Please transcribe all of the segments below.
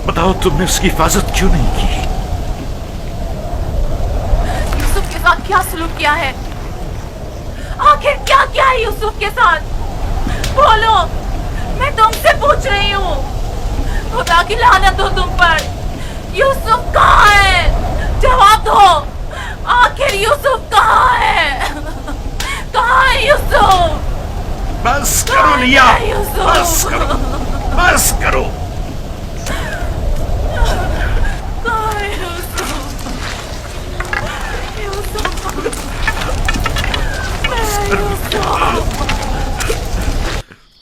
बताओ तुमने उसकी हिफाजत क्यों नहीं की? यूसुफ के साथ क्या सलूक किया है? आखिर क्या किया है यूसुफ के साथ? बोलो, मैं तुमसे पूछ रही हूँ। खुदा की लानत हो तुम पर। यूसुफ कहाँ है? जवाब दो। आखिर यूसुफ कहाँ है? कहाँ है यूसुफ? बस करो लिया, यूसुफ? बस करो, बस करो। कहाँ है यूसुफ?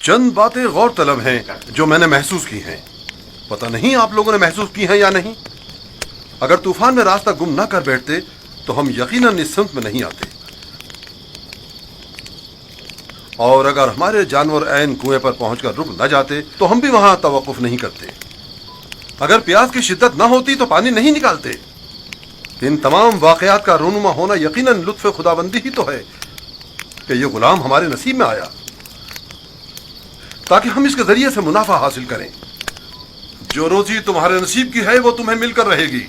चंद बातें गौर तलब हैं जो मैंने महसूस की हैं। पता नहीं आप लोगों ने महसूस की हैं या नहीं। अगर तूफान में रास्ता गुम ना कर बैठते तो हम यकीनन इस सिमत में नहीं आते, और अगर हमारे जानवर ऐन कुएं पर पहुंचकर रुक न जाते तो हम भी वहां तवक्कुफ नहीं करते। अगर प्यास की शिद्दत न होती तो पानी नहीं निकालते। इन तमाम वाकयात का रूनुमा होना यकीनन लुत्फ खुदाबंदी ही तो है कि ये गुलाम हमारे नसीब में आया ताकि हम इसके जरिए से मुनाफा हासिल करें। जो रोजी तुम्हारे नसीब की है वो तुम्हें मिलकर रहेगी।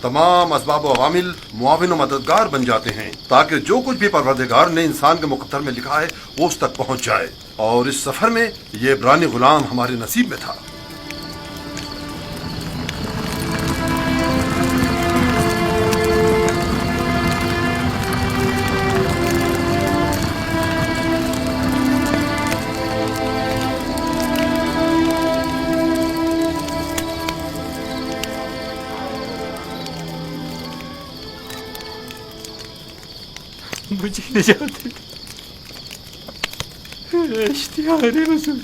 तमाम असबाब व अवामिल मुआविन व मददगार बन जाते हैं ताकि जो कुछ भी परवरदिगार ने इंसान के मुकद्दर में लिखा है वो उस तक पहुंच जाए। और इस सफर में ये इब्रानी गुलाम हमारे नसीब में था। मुझे निजात इश्तिहार हुजूर,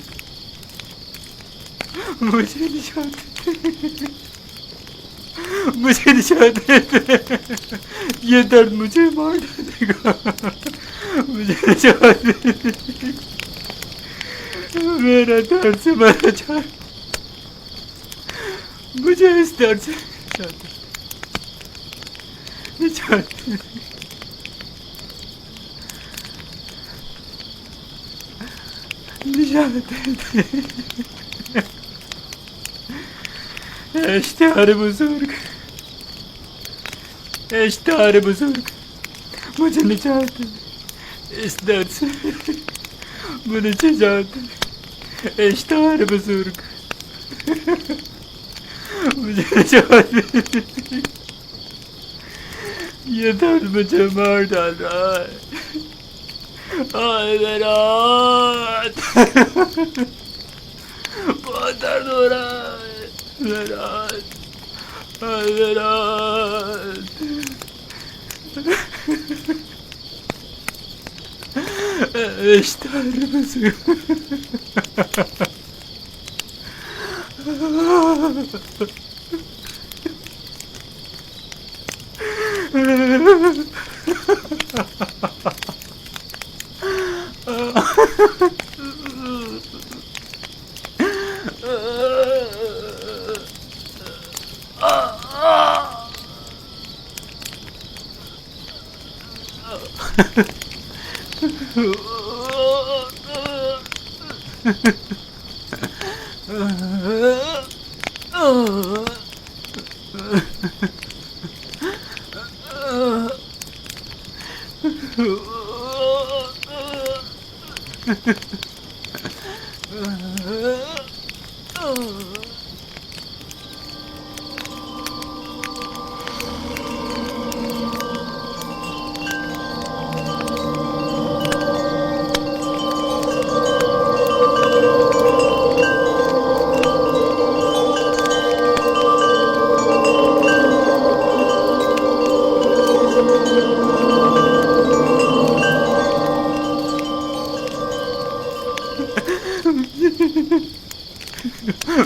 मुझे निजात मुझे निजात ये दर्द मुझे मार डालेगा। मुझे निजात मेरा दर्द से मरना चाह, मुझे इस दर्द से निजात इश्तिहार बुजुर्ग, इश्तिहार बुजुर्ग, मुझे निजात इस दर्द से, मुझे निजात इश्तिहार बुजुर्ग, मुझे निजात। ये दर्द मुझे मार डाल रहा है। बहुत दर्द हो रहा है। इश्तिहार बुजुर्ग,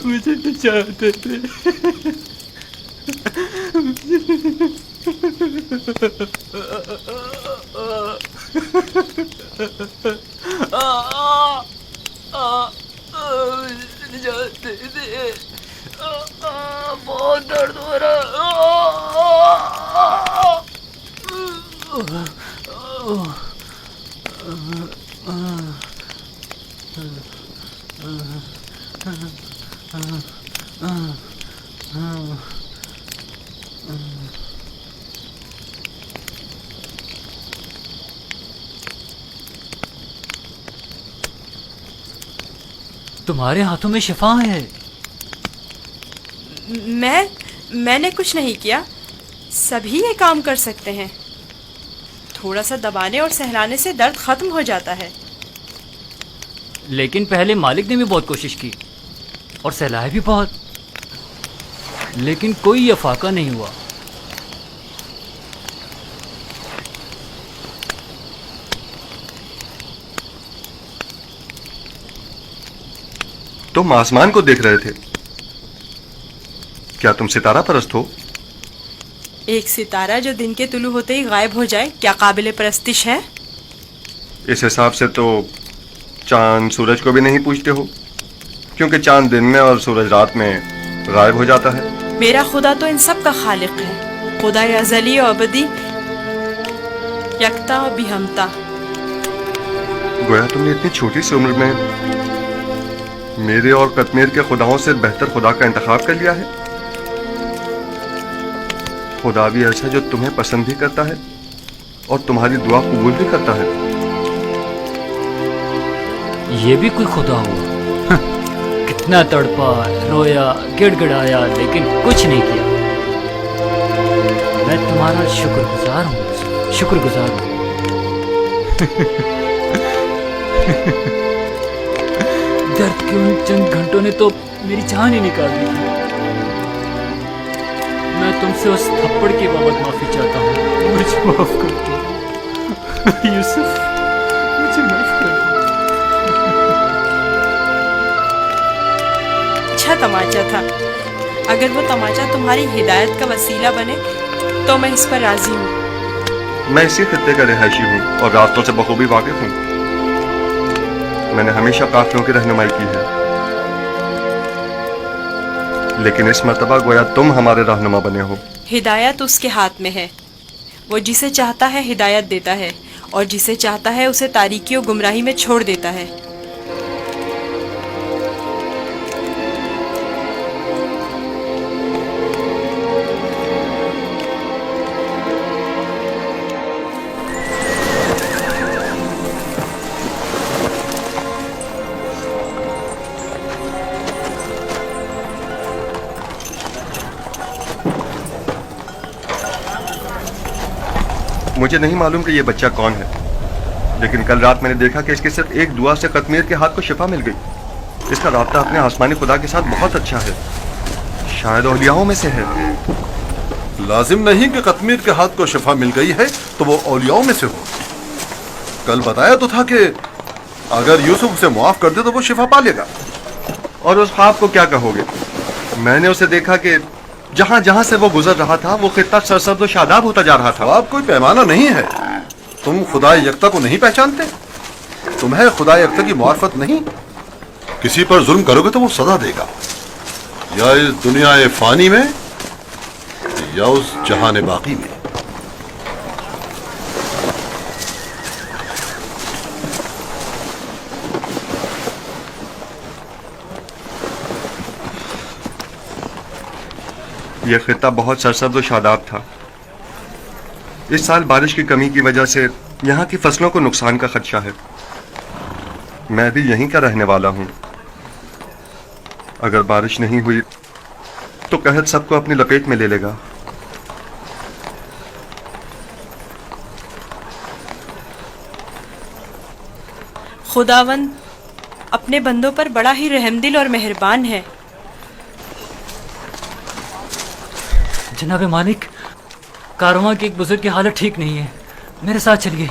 मुझे निजात दे। निजात दे। बहुत दर्द हो रहा है। تمہارے ہاتھوں میں شفا ہے. میں نے کچھ نہیں کیا. سبھی یہ کام کر سکتے ہیں. تھوڑا سا دبانے اور سہلانے سے درد ختم ہو جاتا ہے. لیکن پہلے مالک نے بھی بہت کوشش کی اور سہلایا بھی بہت، لیکن کوئی افاقہ نہیں ہوا. تم آسمان کو دیکھ رہے تھے. کیا تم ستارہ پرست ہو؟ ایک ستارہ جو دن کے طلوع ہوتے ہی غائب ہو جائے کیا قابل پرستش ہے؟ اس حساب سے تو چاند سورج کو بھی نہیں پوچھتے ہو، کیونکہ چاند دن میں اور سورج رات میں غائب ہو جاتا ہے. میرا خدا تو ان سب کا خالق ہے، خدا ازلی و ابدی، یکتا و بہمتا. گویا تم نے اتنی چھوٹی سی عمر میں میرے اور قطمیر کے خداؤں سے بہتر خدا کا انتخاب کر لیا ہے. خدا بھی ایسا جو تمہیں پسند بھی کرتا ہے اور تمہاری دعا قبول بھی کرتا ہے. یہ بھی کوئی خدا ہوا؟ کتنا تڑپا، رویا، گڑ گڑایا، لیکن کچھ نہیں کیا. میں تمہارا شکر گزار ہوں، شکر گزار ہوں. درد کے ان چند گھنٹوں نے تو میری جان ہی نکال دی تھی. میں تم سے اس تھپڑ کے بابت معافی چاہتا ہوں. مجھے معاف کر دو یوسف، مجھے معاف کر دو. اچھا تماچا تھا. اگر وہ تماچا تمہاری ہدایت کا وسیلہ بنے تو میں اس پر راضی ہوں. میں اسی خطے کا رہائشی ہوں اور راستوں سے بخوبی واقف ہوں. میں نے ہمیشہ قافلوں کی رہنمائی کی ہے، لیکن اس مرتبہ گویا تم ہمارے رہنما بنے ہو. ہدایت اس کے ہاتھ میں ہے. وہ جسے چاہتا ہے ہدایت دیتا ہے اور جسے چاہتا ہے اسے تاریکی و گمراہی میں چھوڑ دیتا ہے. مجھے نہیں معلوم کہ یہ بچہ کون ہے، لیکن کل رات میں نے دیکھا کہ اس کی صرف ایک دعا سے قطمیر کے ہاتھ کو شفا مل گئی. اس کا رابطہ اپنے آسمانی خدا کے ساتھ بہت اچھا ہے، شاید اولیاؤں میں سے ہے. لازم نہیں کہ قطمیر کے ہاتھ کو شفا مل گئی ہے تو وہ اولیاؤں میں سے ہو. کل بتایا تو تھا کہ اگر یوسف اسے معاف کر دے تو وہ شفا پا لے گا. اور اس خواب کو کیا کہو گے؟ میں نے اسے دیکھا کہ جہاں جہاں سے وہ گزر رہا تھا وہ خطہ سرسبز و شاداب ہوتا جا رہا تھا. خواب کوئی پیمانہ نہیں ہے. تم خدا یکتا کو نہیں پہچانتے؟ تمہیں خدا یکتا کی معرفت نہیں؟ کسی پر ظلم کرو گے تو وہ سزا دے گا، یا اس دنیا فانی میں یا اس جہان باقی میں. یہ خطہ بہت سرسبز و شاداب تھا. اس سال بارش کی کمی کی وجہ سے یہاں کی فصلوں کو نقصان کا خدشہ ہے. میں بھی یہیں کا رہنے والا ہوں. اگر بارش نہیں ہوئی تو قحط سب کو اپنی لپیٹ میں لے لے گا. خداوند اپنے بندوں پر بڑا ہی رحم دل اور مہربان ہے. جناب مالک، کارواں کے ایک بزرگ کی حالت ٹھیک نہیں ہے، میرے ساتھ چلیے.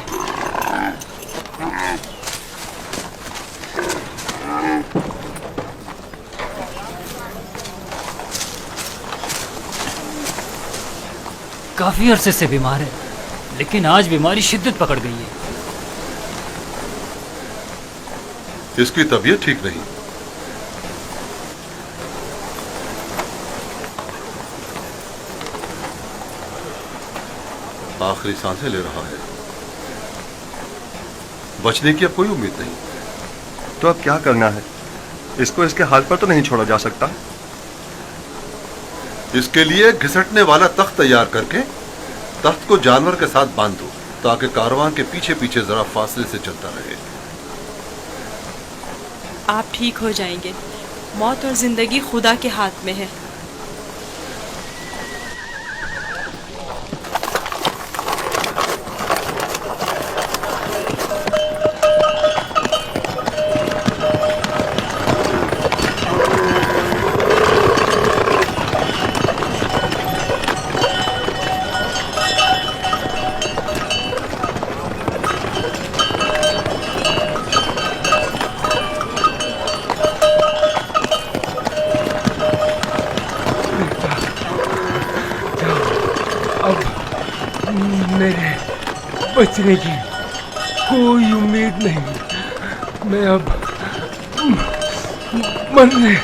کافی عرصے سے بیمار ہے، لیکن آج بیماری شدت پکڑ گئی ہے. اس کی طبیعت ٹھیک نہیں. آخری سانسیں لے رہا ہے. بچنے کی اب کوئی امید نہیں. تو اب کیا کرنا ہے؟ اس کو اس کے حال پر تو نہیں چھوڑا جا سکتا. اس کے لیے گھسٹنے والا تخت تیار کر کے تخت کو جانور کے ساتھ باندھ دو تاکہ کارواں کے پیچھے پیچھے ذرا فاصلے سے چلتا رہے. آپ ٹھیک ہو جائیں گے. موت اور زندگی خدا کے ہاتھ میں ہے. میرے بچنے کی کوئی امید نہیں. میں اب مرنے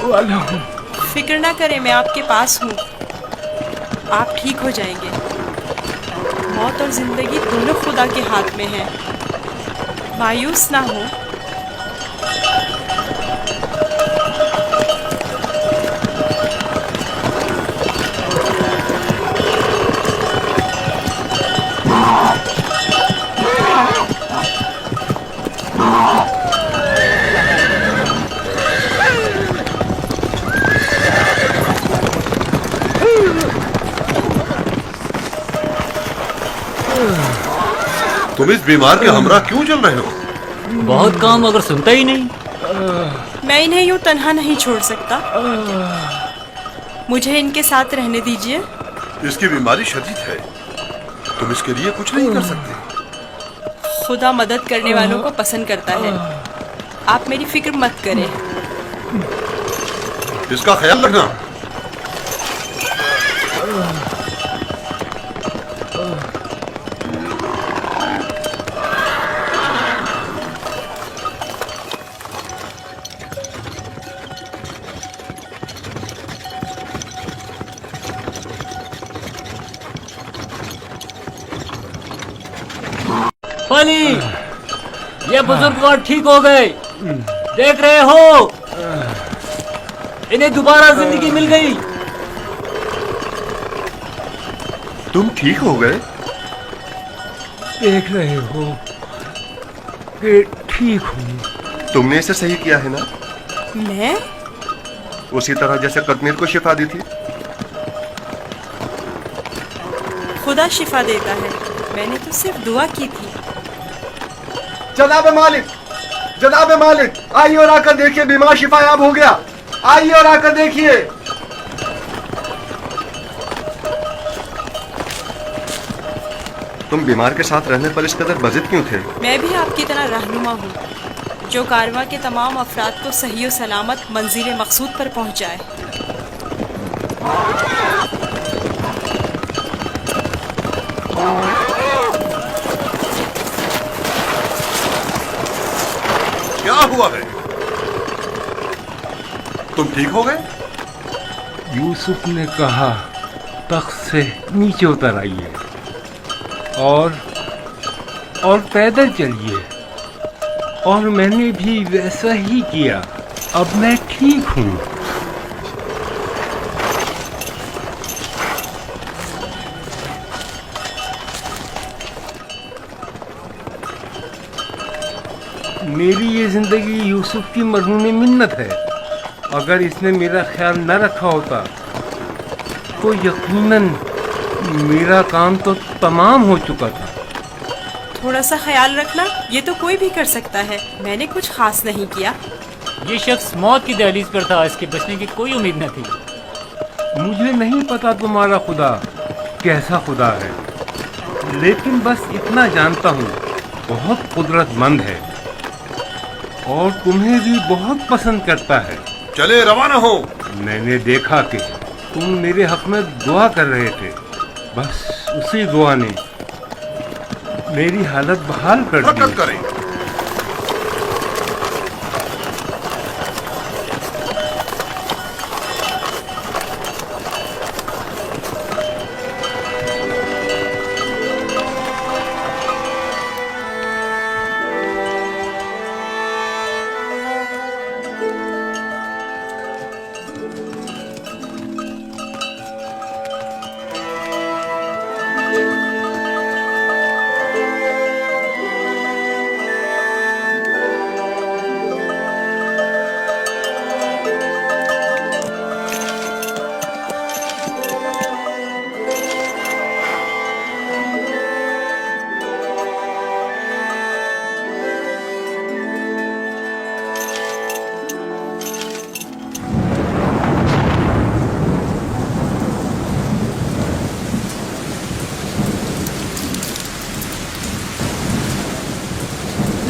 والا ہوں. فکر نہ کریں، میں آپ کے پاس ہوں. آپ ٹھیک ہو جائیں گے. موت اور زندگی دونوں خدا کے ہاتھ میں ہیں. مایوس نہ ہو. تم اس بیمار کے ہمراہ کیوں چل رہے ہو؟ بہت کام اگر سنتا ہی نہیں. میں انہیں یوں تنہا نہیں چھوڑ سکتا. مجھے ان کے ساتھ رہنے دیجیے. اس کی بیماری شدید ہے، تم اس کے لیے کچھ نہیں کر سکتے. خدا مدد کرنے والوں کو پسند کرتا ہے. آپ میری فکر مت کریں. اس کا خیال رکھنا. پانی، یہ بزرگوار ٹھیک ہو گئے. دیکھ رہے ہو، انہیں دوبارہ زندگی مل گئی. تم ٹھیک ہو گئے؟ دیکھ رہے ہو کہ ٹھیک ہوں. تم نے اسے صحیح کیا ہے نا؟ میں؟ اسی طرح جیسے قطمیر کو شفا دی تھی. خدا شفا دیتا ہے، میں نے تو صرف دعا کی تھی. جناب مالک، جناب مالک، آئیے اور آ کر دیکھیے، بیمار شفا یاب ہو گیا. آئیے اور آ کر دیکھیے. تم بیمار کے ساتھ رہنے پر اس قدر بضد کیوں تھے؟ میں بھی آپ کی طرح رہنما ہوں جو کارواں کے تمام افراد کو صحیح و سلامت منزل مقصود پر پہنچائے. کیا ہوا ہے؟ تم ٹھیک ہو گئے؟ یوسف نے کہا تخت سے نیچے اتر آئیے اور پیدل چلیے، اور میں نے بھی ویسا ہی کیا. اب میں ٹھیک ہوں. میری یہ زندگی یوسف کی مرہون منت ہے. اگر اس نے میرا خیال نہ رکھا ہوتا تو یقیناً میرا کام تو تمام ہو چکا تھا. تھوڑا سا خیال رکھنا یہ تو کوئی بھی کر سکتا ہے. میں نے کچھ خاص نہیں کیا. یہ شخص موت کی دہلیز پر تھا، اس کے بچنے کی کوئی امید نہ تھی. مجھے نہیں پتا تمہارا خدا کیسا خدا ہے، لیکن بس اتنا جانتا ہوں بہت قدرت مند ہے اور تمہیں بھی بہت پسند کرتا ہے. چلے روانہ ہو. میں نے دیکھا کہ تم میرے حق میں دعا کر رہے تھے. بس اسی دعا نے میری حالت بحال کر دی. حرکت کریں.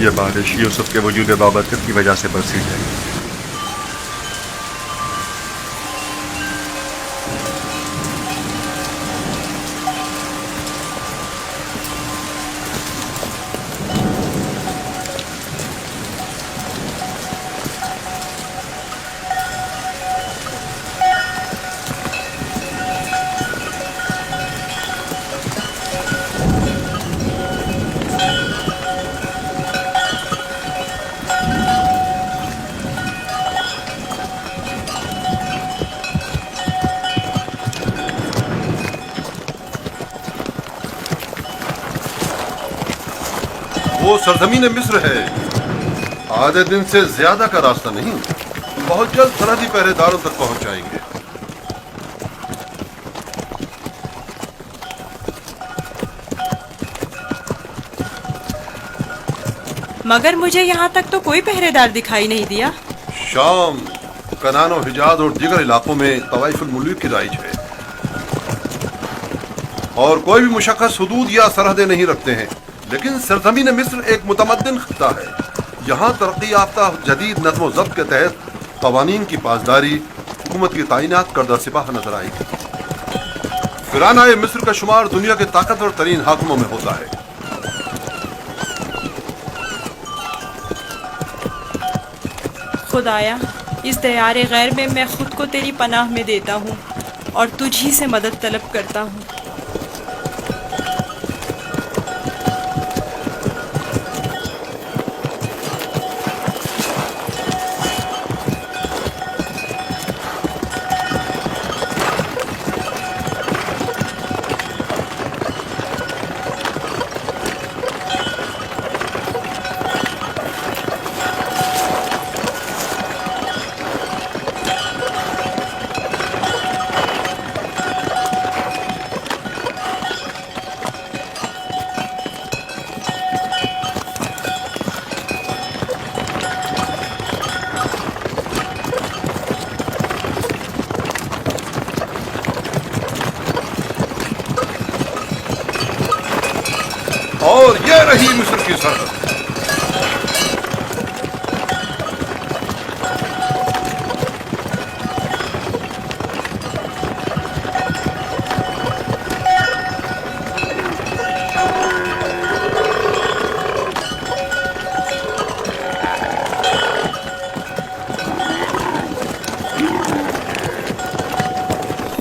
ये बारिश यूसुफ के वजूद बाबरकत की वजह से बरसी है। वो सरजमीन मिस्र है, आधे दिन से ज्यादा का रास्ता नहीं। बहुत जल्द सरहदी पहरेदारों तक पहुंच जाएंगे। मगर मुझे यहाँ तक तो कोई पहरेदार दिखाई नहीं दिया। शाम, कनान और हिजाज और दीगर इलाकों में तवाइफुल मुल्क की राइज है और कोई भी मुशक्कस हुदूद या सरहदें नहीं रखते हैं। लेकिन सरजमीन मिस्र एक मुतमद्दिन खिता है। यहाँ तरक्की याफ्ता जदीद नज़्म व ज़ब्त के तहत क़वानीन की पासदारी, हुकूमत की तैनात करदा सिपाह नजर आएगी। फिराना मिस्र का शुमार दुनिया के ताकतवर तरीन हाकिमों में होता है। खुदाया, इस दयारे गैर में मैं खुद को तेरी पनाह में देता हूँ और तुझ ही से मदद तलब करता हूँ। और ये रही मिस्र की सरहद।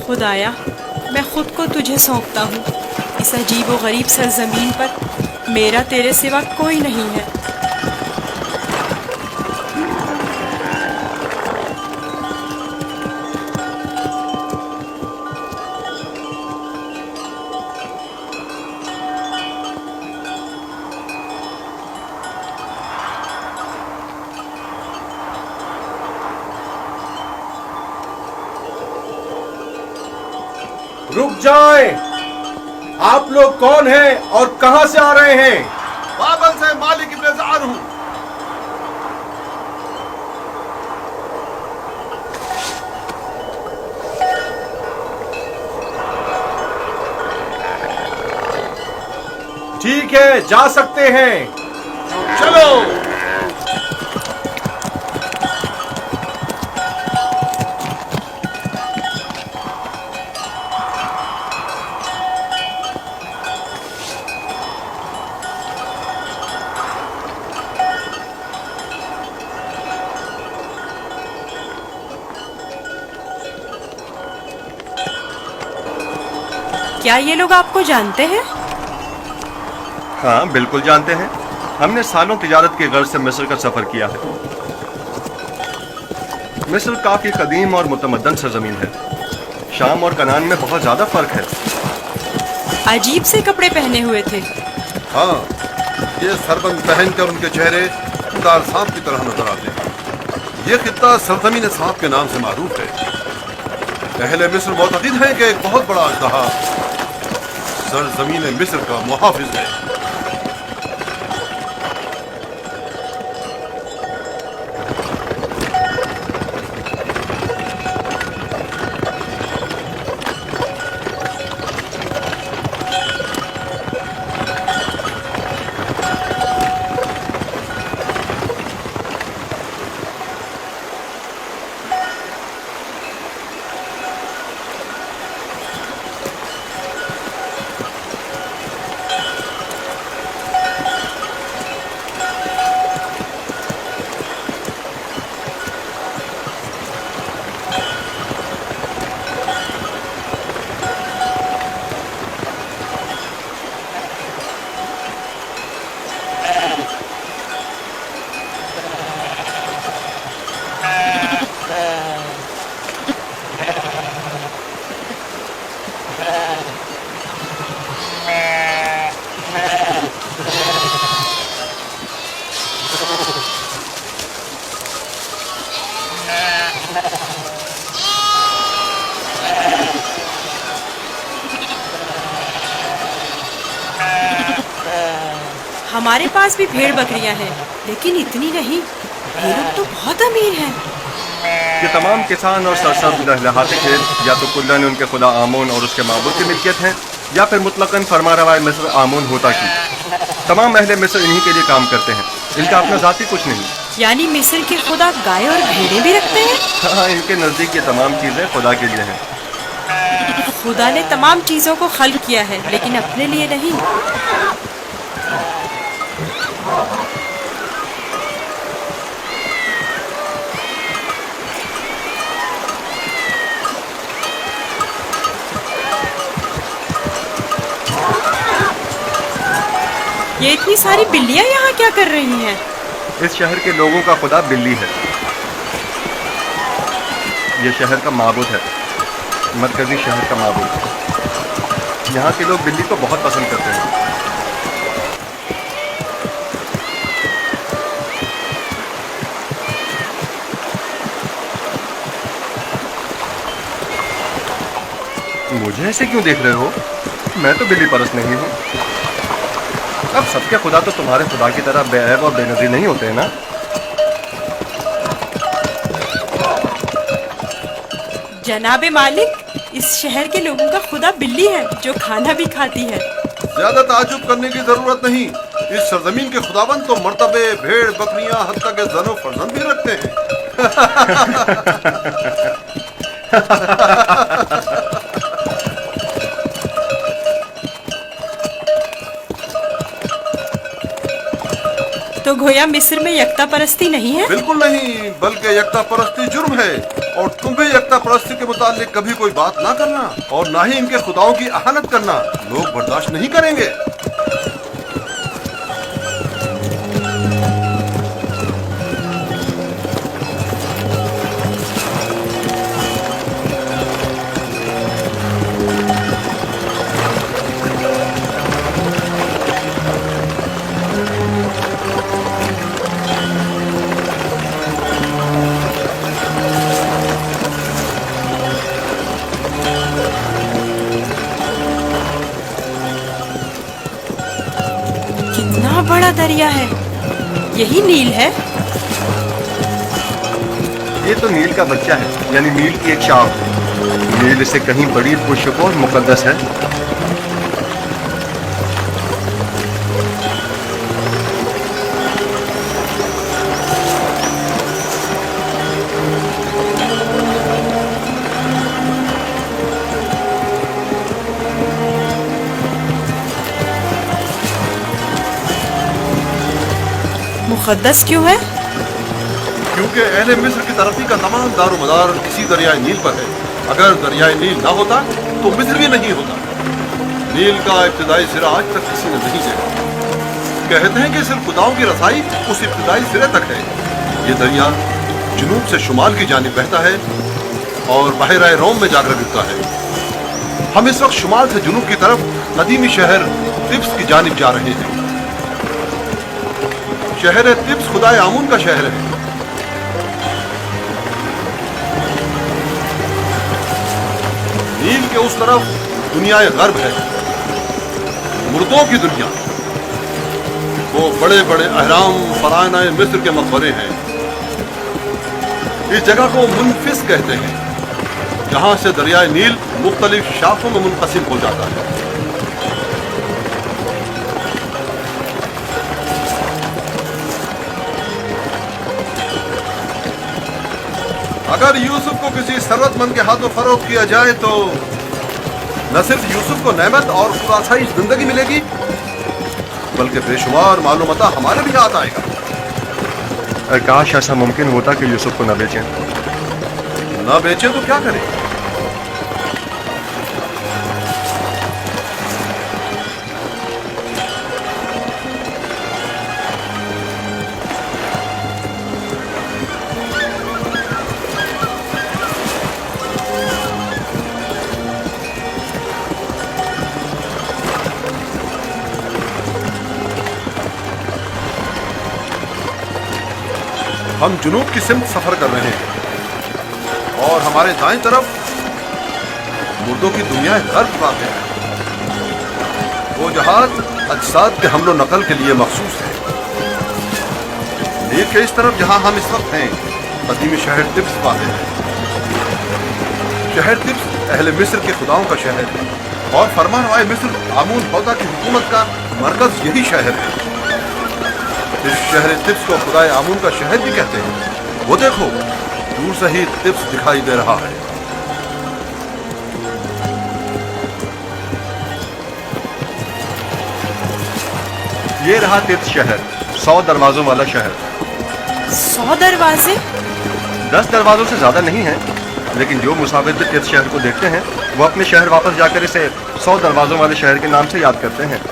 खुदाया, मैं खुद को तुझे सौंपता हूँ। इस अजीब व गरीब सरजमीन पर मेरा तेरे सिवा कोई नहीं है। रुक जाएं! आप लोग कौन हैं और कहां से आ रहे हैं? बाबल से मालिक इब्न ज़ार हूं। ठीक है, जा सकते हैं। चलो। क्या ये लोग आपको जानते हैं? हाँ, बिल्कुल जानते हैं। हमने सालों तिजारत की गर्ज से मिस्र का सफ़र किया है। मिस्र काफ़ी कदीम और मुतमद्दन सरजमीन है। शाम और कनान में बहुत ज़्यादा फ़र्क है। अजीब से कपड़े पहने हुए थे। हाँ, ये सरबंद पहनकर उनके चेहरे दार सांप की तरह नजर आते हैं। ये खित्ता सरजमीन सांप के नाम से मारूफ है। अहले मिस्र मोतक़िद हैं कि एक बहुत बड़ा अजदहा सरजमीन मिस्र का मुहाफिज है। हमारे पास भी भेड़ बकरियां हैं, लेकिन इतनी नहीं। ये लोग तो बहुत अमीर हैं। ये तमाम किसान और सरसब्ज लहलहाते खेत या तो कुल्लन उनके खुदा आमून और उसके माबूद की मिल्कियत हैं, या फिर मुतलकन फरमारवाए मिस्र आमून होता की। तमाम अहले मिस्र इन्हीं के लिए काम करते हैं, इनका अपना ज़ाती कुछ नहीं। यानी मिस्र के खुदा गाय और भेड़ें भी रखते हैं? हाँ, इनके नज़दीक ये तमाम चीज़ें खुदा के लिए हैं। खुदा ने तमाम चीज़ों को खल्क किया है, लेकिन अपने लिए नहीं। ये इतनी सारी बिल्लियां यहाँ क्या कर रही हैं? इस शहर के लोगों का खुदा बिल्ली है। ये शहर का माबूद है, मरकजी शहर का माबूद। यहाँ के लोग बिल्ली को बहुत पसंद करते हैं। मुझे ऐसे क्यों देख रहे हो? मैं तो बिल्ली परस्त नहीं हूँ। अब सबके खुदा तो तुम्हारे खुदा की तरह बेऐब और बेनज़ीर नहीं होते हैं ना? जनाबे मालिक, इस शहर के लोगों का खुदा बिल्ली है जो खाना भी खाती है। ज्यादा ताजुब करने की जरूरत नहीं। इस सरजमीन के खुदाबंद तो मर्तबे, भेड़, बकरियां, हत्ता के जनो फर्जंद भी रखते हैं। तो गोया मिस्र में यकता परस्ती नहीं है? बिल्कुल नहीं, बल्कि यकता परस्ती जुर्म है। और तुम्हें यकता परस्ती के मुतालिक कभी कोई बात ना करना और ना ही इनके खुदाओं की अहानत करना लोग बर्दाश्त नहीं करेंगे। कितना बड़ा दरिया है। यही नील है? ये तो नील का बच्चा है, यानी नील की एक शाख। नील से कहीं बड़ी पुरशुको और मुकद्दस है। मुकद्दस क्यों है? क्योंकि अहले मिस्र की तरक्की का तमाम दारोमदार इसी दरियाए नील पर है। अगर दरियाए नील ना होता तो मिस्र भी नहीं होता। नील का इब्तिदाई सिरा आज तक किसी ने नहीं देखा। कहते हैं कि सिर्फ खुदाओं की रसाई उस इब्तिदाई सिरे तक है। ये दरिया जुनूब से शुमाल की जानिब बहता है और बहराए रोम में जाकर गिरता है। हम इस वक्त शुमाल से जुनूब की तरफ कदीमी शहर तिब्स की जानिब जा रहे हैं। शहर तिब्स खुदाए आमून का शहर है। नील के उस तरफ दुनियाए गर्ब है, मुर्दों की दुनिया। वो बड़े बड़े अहराम फराना मिस्र के मकबरे हैं। इस जगह को मुनफिस कहते हैं, जहां से दरियाए नील मुख्तलिफ शाखों में मुनक़सिम हो जाता है। अगर यूसुफ को किसी सरवतमंद के हाथों फरोख्त किया जाए तो न सिर्फ यूसुफ को नेमत और खुदासाई जिंदगी मिलेगी, बल्कि बेशुमार मालूमता हमारे भी हाथ आएगा। काश ऐसा मुमकिन होता कि यूसुफ को न बेचें। न बेचें तो क्या करें? हम जुनूब की सिमत सफर कर रहे हैं। और हमारे दाएं तरफ मुर्दों की दुनिया गर्क वाक़ है। वो जहाज अजसाद के हमलो नकल के लिए मखसूस है। नील के इस तरफ जहां हम इस वक्त हैं, कदीमी शहर तिब्स वाक़ है। शहर तिब्स अहले मिस्र के खुदाओं का शहर है और फरमानवाए मिस्र आमून हौदा की हुकूमत का मरकज यही शहर है। इस शहर तिब्स को खुदाए आमून का शहर भी कहते हैं। वो देखो, दूर से ही तिब्स दिखाई दे रहा है। ये रहा तिब्स शहर, 100 दरवाजों वाला शहर। 100 दरवाजे? 10 दरवाजों से ज्यादा नहीं है, लेकिन जो मुसाफिर भी तिब्स शहर को देखते हैं वो अपने शहर वापस जाकर इसे 100 दरवाजों वाले शहर के नाम से याद करते हैं।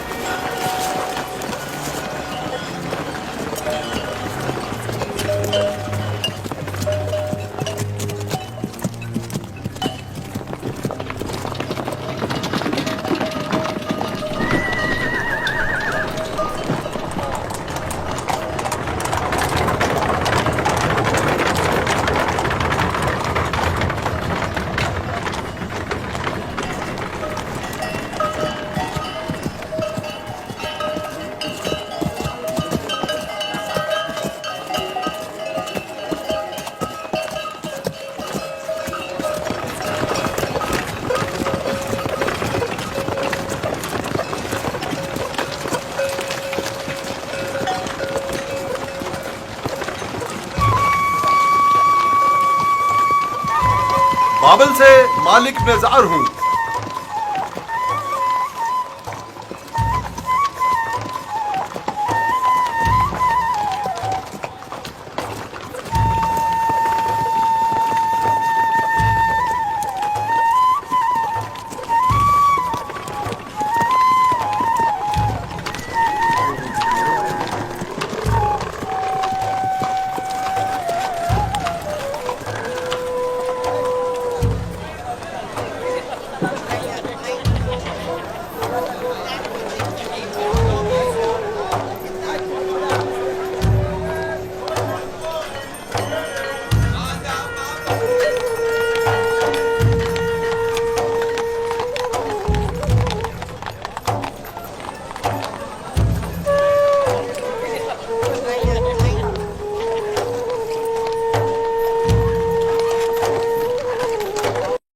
बाबल से मालिक नेजार हूँ।